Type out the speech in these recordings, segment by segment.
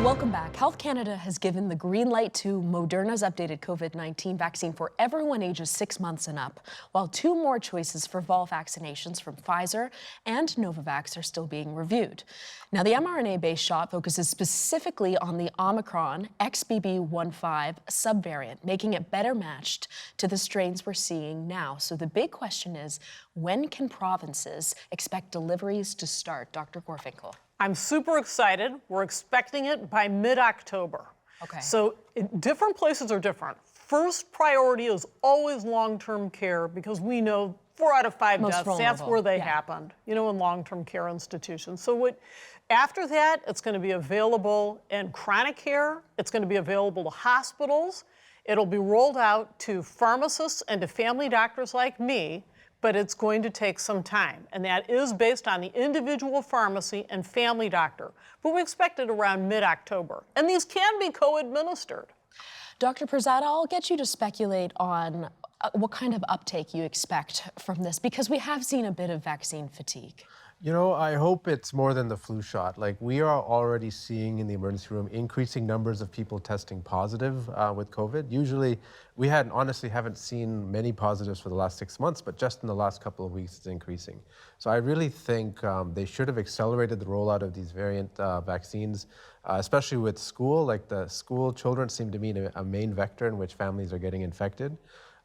Welcome back. Health Canada has given the green light to Moderna's updated COVID-19 vaccine for everyone ages 6 months and up, while 2 more choices for fall vaccinations from Pfizer and Novavax are still being reviewed. Now, the mRNA-based shot focuses specifically on the Omicron XBB.1.5 subvariant, making it better matched to the strains we're seeing now. So the big question is, when can provinces expect deliveries to start? Dr. Gorfinkel. I'm super excited. We're expecting it by mid-October. Okay. So different places are different. First priority is always long-term care because we know 4 out of 5 Most deaths, vulnerable. that's where they happened, in long-term care institutions. So after that, it's going to be available in chronic care. It's going to be available to hospitals. It'll be rolled out to pharmacists and to family doctors like me, but it's going to take some time. And that is based on the individual pharmacy and family doctor. But we expect it around mid-October. And these can be co-administered. Dr. Perzada, I'll get you to speculate on what kind of uptake you expect from this, because we have seen a bit of vaccine fatigue. I hope it's more than the flu shot. Like, we are already seeing in the emergency room increasing numbers of people testing positive with COVID. Usually, we honestly haven't seen many positives for the last 6 months, but just in the last couple of weeks, it's increasing. So I really think they should have accelerated the rollout of these variant vaccines, especially with school. Like, the school children seem to be a main vector in which families are getting infected.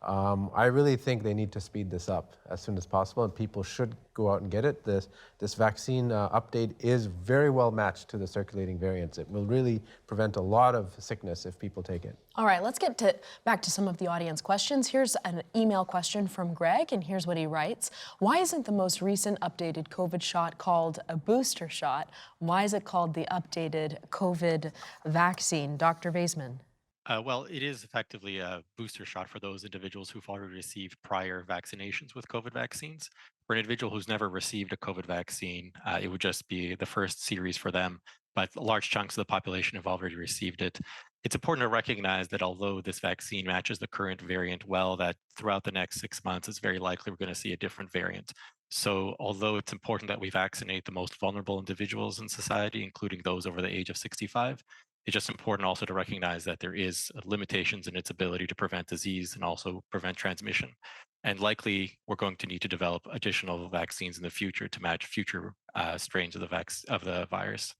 I really think they need to speed this up as soon as possible, and people should go out and get it. This vaccine update is very well matched to the circulating variants. It will really prevent a lot of sickness if people take it. All right, let's get back to some of the audience questions. Here's an email question from Greg, and here's what he writes. Why isn't the most recent updated COVID shot called a booster shot? Why is it called the updated COVID vaccine? Dr. Vaisman. Well, it is effectively a booster shot for those individuals who've already received prior vaccinations with COVID vaccines. For an individual who's never received a COVID vaccine, it would just be the first series for them, but large chunks of the population have already received it. It's important to recognize that although this vaccine matches the current variant well, that throughout the next 6 months, it's very likely we're going to see a different variant. So although it's important that we vaccinate the most vulnerable individuals in society, including those over the age of 65, it's just important also to recognize that there is limitations in its ability to prevent disease and also prevent transmission. And likely, we're going to need to develop additional vaccines in the future to match future strains of the virus.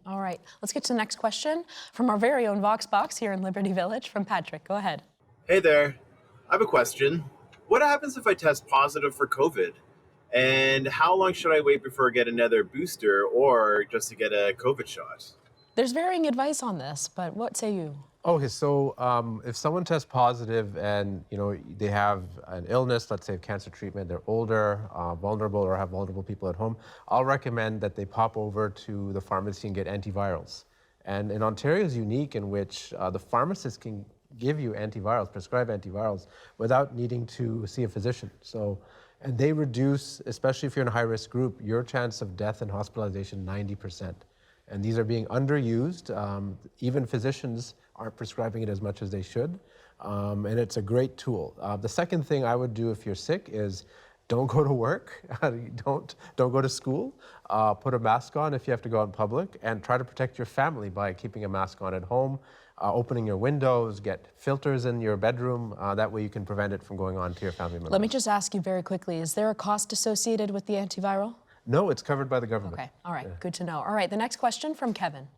All right, let's get to the next question from our very own Vox Box here in Liberty Village from Patrick. Go ahead. Hey there. I have a question. What happens if I test positive for COVID? And how long should I wait before I get another booster or just to get a COVID shot? There's varying advice on this, but what say you? Okay, so if someone tests positive and they have an illness, let's say cancer treatment, they're older, vulnerable, or have vulnerable people at home, I'll recommend that they pop over to the pharmacy and get antivirals. And in Ontario is unique in which the pharmacist can give you antivirals, prescribe antivirals, without needing to see a physician. And they reduce, especially if you're in a high-risk group, your chance of death and hospitalization 90%. And these are being underused. Even physicians aren't prescribing it as much as they should. And it's a great tool. The second thing I would do if you're sick is don't go to work, don't go to school, put a mask on if you have to go out in public, and try to protect your family by keeping a mask on at home, opening your windows, get filters in your bedroom. That way you can prevent it from going on to your family members. Let me just ask you very quickly, is there a cost associated with the antiviral? No, it's covered by the government. Okay, all right, good to know. All right, the next question from Kevin.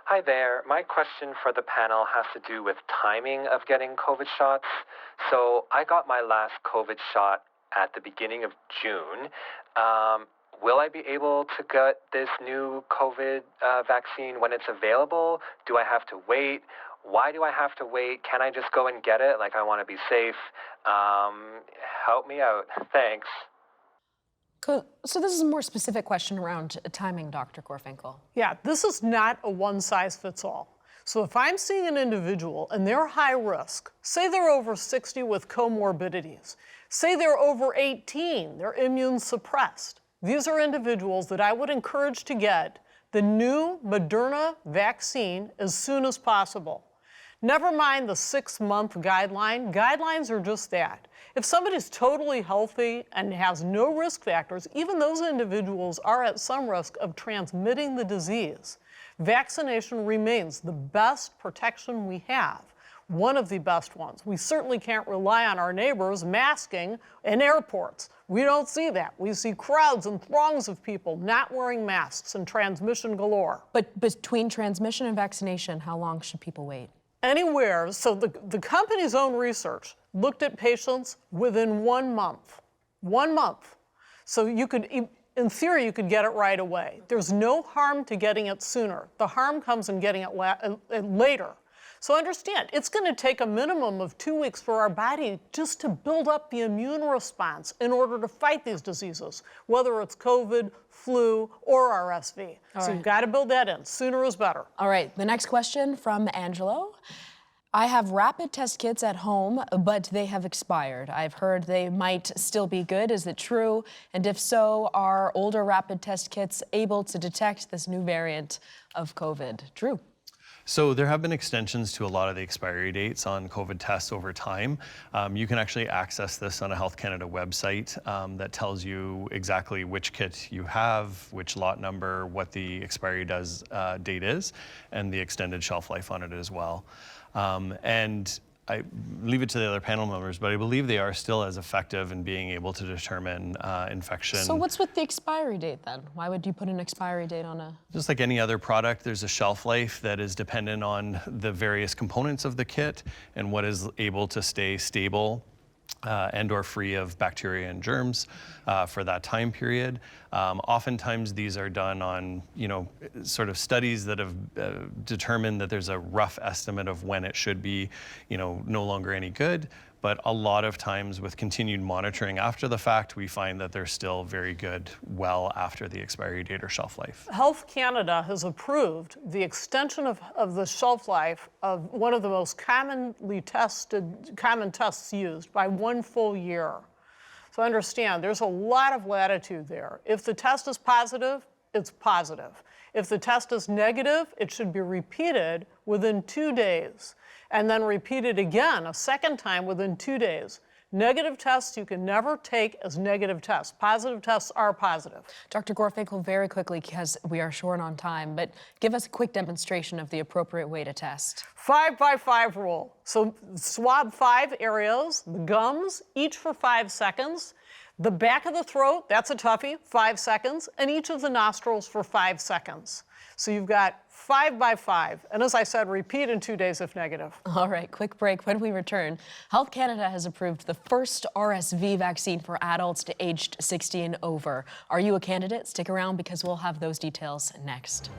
Hi there. My question for the panel has to do with timing of getting COVID shots. So I got my last COVID shot at the beginning of June. Will I be able to get this new COVID vaccine when it's available? Do I have to wait? Why do I have to wait? Can I just go and get it? Like, I want to be safe. Help me out. Thanks. So this is a more specific question around timing, Dr. Gorfinkel. Yeah, this is not a one-size-fits-all. So if I'm seeing an individual and they're high risk, say they're over 60 with comorbidities, say they're over 18, they're immune suppressed, these are individuals that I would encourage to get the new Moderna vaccine as soon as possible. Never mind the 6-month guideline. Guidelines are just that. If somebody's totally healthy and has no risk factors, even those individuals are at some risk of transmitting the disease. Vaccination remains the best protection we have, one of the best ones. We certainly can't rely on our neighbors masking in airports. We don't see that. We see crowds and throngs of people not wearing masks and transmission galore. But between transmission and vaccination, how long should people wait? Anywhere, so the company's own research looked at patients within 1 month. 1 month. So you could, in theory, you could get it right away. There's no harm to getting it sooner. The harm comes in getting it later. So understand, it's going to take a minimum of 2 weeks for our body just to build up the immune response in order to fight these diseases, whether it's COVID, flu, or RSV. So you've got to build that in. Sooner is better. All right, the next question from Angelo. I have rapid test kits at home, but they have expired. I've heard they might still be good. Is it true? And if so, are older rapid test kits able to detect this new variant of COVID? Drew. So there have been extensions to a lot of the expiry dates on COVID tests over time. You can actually access this on a Health Canada website that tells you exactly which kit you have, which lot number, what the expiry date is, and the extended shelf life on it as well. And I leave it to the other panel members, but I believe they are still as effective in being able to determine infection. So what's with the expiry date then? Why would you put an expiry date on a... Just like any other product, there's a shelf life that is dependent on the various components of the kit and what is able to stay stable and or free of bacteria and germs for that time period. Oftentimes these are done on, sort of studies that have determined that there's a rough estimate of when it should be, no longer any good. But a lot of times with continued monitoring after the fact, we find that they're still very good well after the expiry date or shelf life. Health Canada has approved the extension of the shelf life of one of the most common tests used by 1 full year. So understand, there's a lot of latitude there. If the test is positive, it's positive. If the test is negative, it should be repeated within 2 days, and then repeated again a second time within 2 days. Negative tests you can never take as negative tests. Positive tests are positive. Dr. Gorfinkel, very quickly, because we are short on time, but give us a quick demonstration of the appropriate way to test. 5 rule. So swab 5 areas, the gums, each for 5 seconds. The back of the throat, that's a toughie, 5 seconds, and each of the nostrils for 5 seconds. So you've got 5 and as I said, repeat in 2 days if negative. All right, quick break. When we return, Health Canada has approved the first RSV vaccine for adults aged 60 and over. Are you a candidate? Stick around because we'll have those details next.